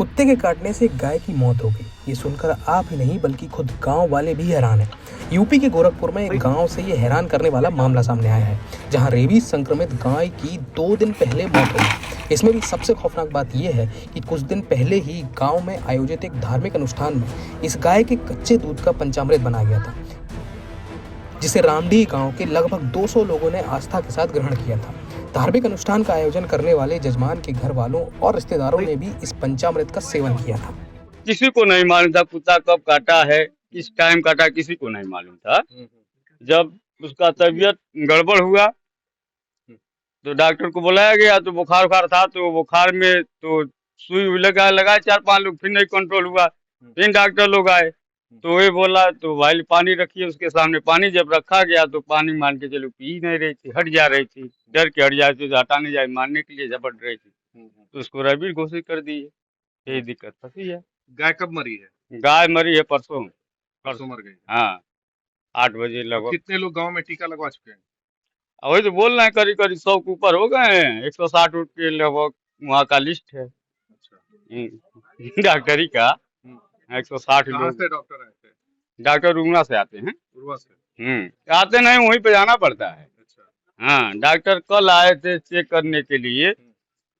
कुत्ते के काटने से एक गाय की मौत हो गई। ये सुनकर आप ही नहीं बल्कि खुद गांव वाले भी हैरान हैं। यूपी के गोरखपुर में एक गांव से ये हैरान करने वाला मामला सामने आया है, जहां रेबीज संक्रमित गाय की 2 दिन पहले मौत हुई। इसमें भी सबसे खौफनाक बात यह है कि कुछ दिन पहले ही गांव में आयोजित एक धार्मिक अनुष्ठान में इस गाय के कच्चे दूध का पंचामृत बनाया गया था, जिसे रामडीह गांव के लगभग 200 लोगों ने आस्था के साथ ग्रहण किया था। धार्मिक अनुष्ठान का आयोजन करने वाले जजमान के घर वालों और रिश्तेदारों ने भी इस पंचामृत का सेवन किया था। किसी को नहीं मालूम था कुत्ता कब काटा है, किस टाइम काटा, किसी को नहीं मालूम था। जब उसका तबीयत गड़बड़ हुआ तो डॉक्टर को बुलाया गया, तो बुखार था, तो बुखार में तो सुई लगाए 4-5 लोग, फिर नहीं कंट्रोल हुआ। फिर डॉक्टर लोग आए तो ये बोला, तो भाई पानी रखिए उसके सामने। पानी जब रखा गया तो पानी मान के चलो पी नहीं रही थी, हट जा रही थी, डर के हट जाती थी, हटा नहीं जाए, मारने के लिए झपट रही थी, तो उसको रेबीज घोषित कर दी है। यही दिक्कत फंसी है। गाय कब मरी है? गाय मरी है परसों मर गई। हाँ, 8 बजे लगभग। कितने लोग गांव में टीका लगवा चुके हैं? वही तो बोल रहे हैं, करीब 100 के ऊपर हो गए हैं। 160 के लगभग वहाँ का लिस्ट है। डॉक्टरी का 160 लोग। से डॉक्टर आए थे? डॉक्टर उगना से आते हैं। उर्वा से? आते नहीं, वहीं पे जाना पड़ता है। अच्छा। हाँ, डॉक्टर कल आए थे चेक करने के लिए,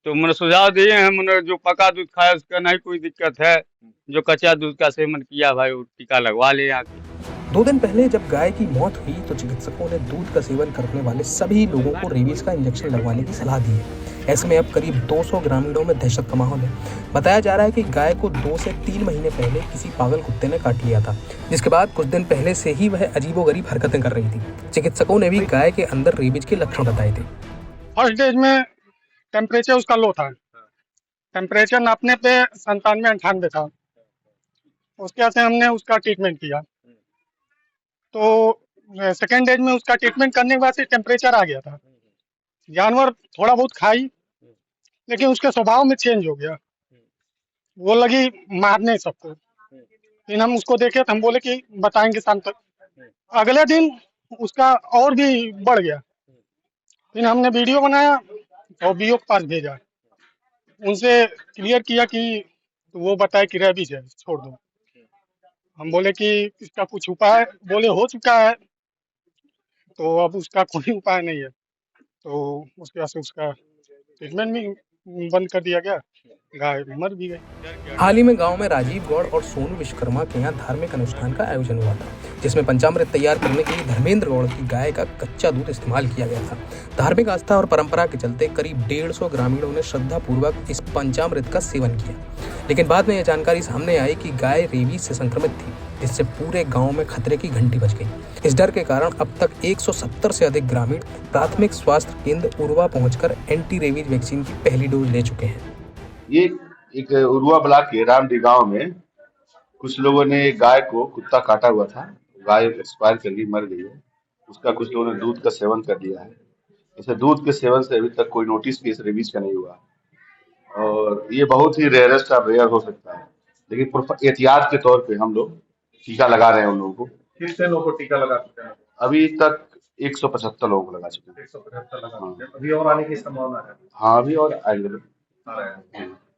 तो मैंने सुझाव दिए हैं। मैंने जो पका दूध खाया उसका नहीं कोई दिक्कत है, जो कच्चा दूध का सेवन किया भाई वो टीका लगवा ले आके। 2 दिन पहले जब गाय की मौत हुई तो चिकित्सकों ने दूध का सेवन करने वाले सभी लोगों को रेबीज का इंजेक्शन लगवाने की सलाह दी है। ऐसे में अब करीब 200 ग्रामीणों में दहशत का माहौल है। बताया जा रहा है कि गाय को 2 से 3 महीने पहले किसी पागल कुत्ते ने काट लिया था, जिसके बाद कुछ दिन पहले से ही वह अजीबोगरीब हरकतें कर रही थी। चिकित्सकों ने भी गाय के अंदर रेबीज के लक्षण बताए थे। फर्स्ट स्टेज में टेम्परेचर उसका लो था, टेम्परेचर नापने पे 97-98 था। उसके बाद से हमने उसका ट्रीटमेंट किया, तो सेकेंड स्टेज में उसका ट्रीटमेंट करने के बाद से टेम्परेचर आ गया था। जानवर थोड़ा बहुत खाई, लेकिन उसके स्वभाव में चेंज हो गया, वो लगी मारने सबको। फिर हम उसको देखे तो हम बोले कि बताएंगे शाम तक। अगले दिन उसका और भी बढ़ गया। फिर हमने वीडियो बनाया और बीओ के पास भेजा, उनसे क्लियर किया कि वो बताए कि रेबीज है, छोड़ दो। हम बोले कि इसका कुछ उपाय, बोले हो चुका है, तो अब उसका कोई उपाय नहीं है। तो उसके बाद से उसका ट्रीटमेंट भी बंद कर दिया गया, गाय मर भी गई। हाल ही में गांव में राजीव गौड़ और सोनू विश्वकर्मा के यहाँ धार्मिक अनुष्ठान का आयोजन हुआ था, जिसमें पंचामृत तैयार करने के लिए धर्मेंद्र गौड़ की गाय का कच्चा दूध इस्तेमाल किया गया था। धार्मिक आस्था और परंपरा के चलते करीब 150 ग्रामीणों ने श्रद्धापूर्वक इस पंचामृत का सेवन किया, लेकिन बाद में यह जानकारी सामने आई कि गाय रेबीज से संक्रमित थी, जिससे पूरे गांव में खतरे की घंटी बज गई। इस डर के कारण अब तक 170 से अधिक ग्रामीण प्राथमिक स्वास्थ्य केंद्र उर्वा पहुंचकर एंटी रेबीज वैक्सीन की पहली डोज ले चुके हैं। ये एक उर्वा ब्लॉक के रामडीह गांव में कुछ लोगों ने गाय को कुत्ता काटा हुआ था, गाय एक्सपायर कर गई, मर गई है। उसका कुछ लोगों ने दूध का सेवन कर लिया है। इसे दूध के सेवन से अभी तक कोई नोटिस केस रेबीज का नहीं हुआ, और ये बहुत ही रेयरेस्ट ऑफ रेयर हो सकता है, लेकिन एहतियात के तौर पे हम लोग टीका लगा रहे हैं उन लोगों को। कितने लोगों को टीका लगा चुके हैं? अभी तक 175 लोगों को लगा चुके हैं। 175 लगा चुके हैं। अभी और आने की संभावना है? हाँ, अभी और आएंगे।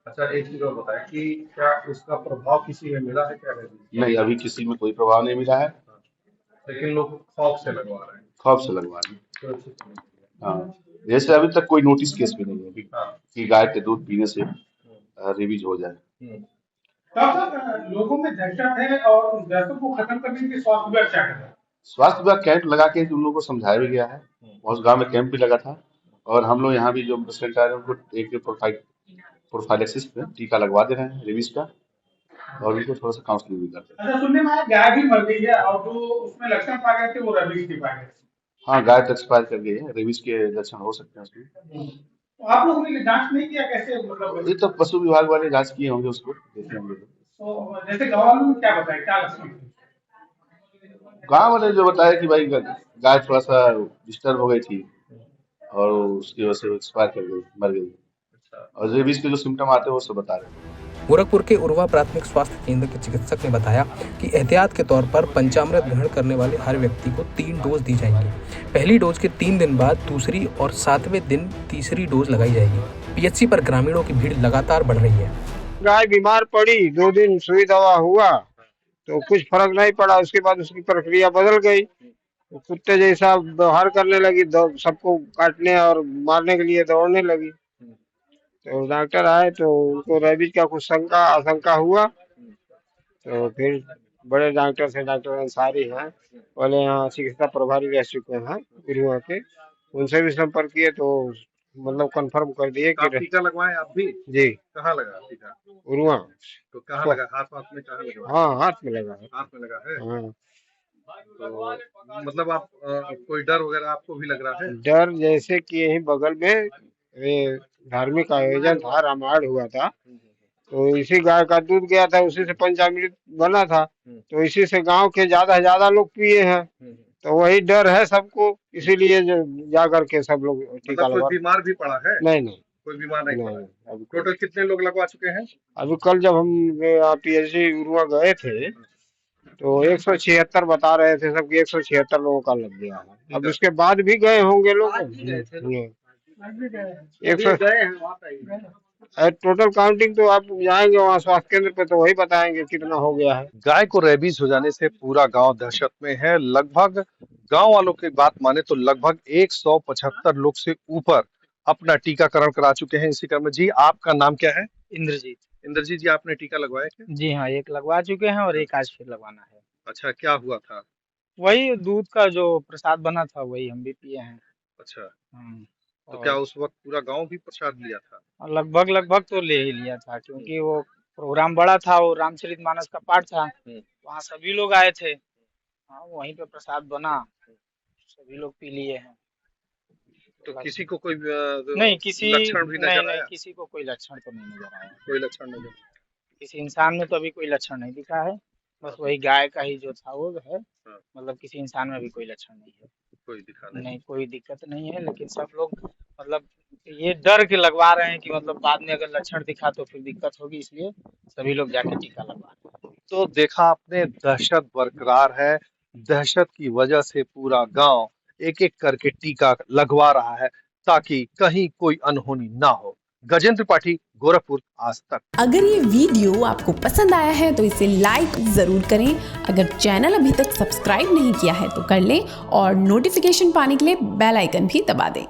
अच्छा, एक चीज और बताएं कि क्या उसका प्रभाव किसी में मिला है क्या? नहीं, अभी किसी में कोई प्रभाव नहीं मिला है, लेकिन लोग खौफ से लगवा रहे हैं। खौफ से लगवा रहे हैं। हाँ, जैसे अभी तक कोई नोटिस केस भी नहीं है कि गाय के दूध पीने से रेबीज हो जाए। लोगों में दहशत है और उस दहशत को खत्म करने के लिए स्वास्थ्य विभाग क्या कर रहा है? स्वास्थ्य विभाग कैंप लगा के उन लोगों को समझाया भी गया है। उस गांव में कैंप भी लगा था, और हम लोग यहाँ भी जो पेशेंट आ रहे हैं उनको एक प्रोफाइलेक्सिस पे टीका लगवा दे रहे हैं रेबीज का, और उनको थोड़ा सा काउंसलिंग भी करते हैं। अच्छा, सुनने में आया गाय भी मर गई है और जो उसमें लक्षण पाए गए थे वो रेबीज के पाए गए। हाँ, गाय तो एक्सपायर कर गई है, रेबीज के लक्षण हो सकते हैं उसमें। तो आप लोगों ने जांच नहीं किया कैसे, मतलब ये तो पशु विभाग वाले जांच किए होंगे, उसको देखे होंगे। तो जैसे गाँव वालों ने क्या बताया, क्या लक्षण थे? गाँव वाले जो बताया कि भाई गाय थोड़ा सा डिस्टर्ब हो गई थी और उसकी वजह से एक्सपायर कर गई, मर गई, और रेबीज के जो सिम्टम आते हैं वो सब बता रहे हैं। गोरखपुर के उर्वा प्राथमिक स्वास्थ्य केंद्र के चिकित्सक ने बताया कि एहतियात के तौर पर पंचामृत ग्रहण करने वाले हर व्यक्ति को 3 डोज दी जाएंगी। पहली डोज के 3 दिन बाद दूसरी और 7वें दिन तीसरी डोज लगाई जाएगी। पीएचसी पर ग्रामीणों की भीड़ लगातार बढ़ रही है। गाय बीमार पड़ी, 2 दिन सुई दवा हुआ तो कुछ फर्क नहीं पड़ा। उसके बाद उसकी प्रक्रिया बदल गई, कुत्ते जैसा व्यवहार करने लगी, सबको काटने और मारने के लिए दौड़ने लगी। तो डॉक्टर आए तो उनको रेबीज का कुछ आशंका हुआ। तो फिर बड़े डॉक्टर से, डॉक्टर अंसारी हैं, बोले यहाँ चिकित्सा प्रभारी रह चुके हैं गुरुआ के, उनसे भी संपर्क किए तो मतलब कंफर्म कर दिए आप कि टीका लगवाए आप भी? जी कहाँ लगा टीका? गुरुआ। तो कहाँ लगा? हाथ में कहाँ लगा? हाँ, हाथ में लगा है। हाथ में लगा है। हाँ। तो मतलब आप कोई डर वगैरह आपको भी लग रहा है? डर जैसे कि यही बगल में ये धार्मिक आयोजन था, रामायण हुआ था, तो इसी गाय का दूध गया था, उसी से पंचामृत बना था, तो इसी से गांव के ज्यादा लोग पिए हैं। तो वही डर है सबको, इसीलिए जा करके सब लोग टीका मतलब लगवा। कोई बीमार भी पड़ा है? नहीं, कोई बीमार नहीं पड़ा। अभी टोटल कितने लोग लगवा चुके हैं? अभी कल जब हम पीएचडी उरुआ गए थे तो 176 बता रहे थे सबके, 176 लोगों का लग गया है। अब उसके बाद भी गए होंगे लोग। टोटल काउंटिंग तो आप जाएंगे वहाँ स्वास्थ्य केंद्र पे तो वही बताएंगे कितना हो गया है। गाय को रेबीज हो जाने से पूरा गांव दहशत में है। लगभग गांव वालों की बात माने तो लगभग 175 लोग से ऊपर अपना टीकाकरण करा चुके हैं इसी क्रम में। जी, आपका नाम क्या है? इंद्रजीत। इंद्रजीत जी, आपने टीका लगवाया क्या? जी हाँ, एक लगवा चुके हैं और एक आज फिर लगवाना है। अच्छा, क्या हुआ था? वही दूध का जो प्रसाद बना था वही हम भी पिए हैं। अच्छा, तो और क्या उस वक्त पूरा गांव भी प्रसाद लिया था? लगभग तो ले ही लिया था, क्योंकि वो प्रोग्राम बड़ा था, वो रामचरितमानस का पाठ था, वहाँ सभी लोग आए थे। हाँ, वहीं पे प्रसाद बना, सभी लोग पी लिए हैं। तो किसी को कोई नहीं, किसी लक्षण भी नजर नहीं, आया? किसी को कोई लक्षण तो नहीं नजर आया। कोई लक्षण नहीं? किसी इंसान में तो अभी कोई लक्षण नहीं दिखा है, बस वही गाय का ही जो था वो है। हाँ। मतलब किसी इंसान में भी कोई लक्षण नहीं है। कोई दिखा नहीं? नहीं, कोई दिक्कत नहीं है, लेकिन सब लोग मतलब ये डर के लगवा रहे हैं कि मतलब बाद में अगर लक्षण दिखा तो फिर दिक्कत होगी, इसलिए सभी लोग जाके टीका लगवा रहे हैं। तो देखा आपने, दहशत बरकरार है। दहशत की वजह से पूरा गांव एक एक करके टीका लगवा रहा है ताकि कहीं कोई अनहोनी ना हो। गजेंद्र त्रिपाठी, गोरखपुर, आज तक। अगर ये वीडियो आपको पसंद आया है तो इसे लाइक जरूर करें। अगर चैनल अभी तक सब्सक्राइब नहीं किया है तो कर लें और नोटिफिकेशन पाने के लिए बेल आइकन भी दबा दें।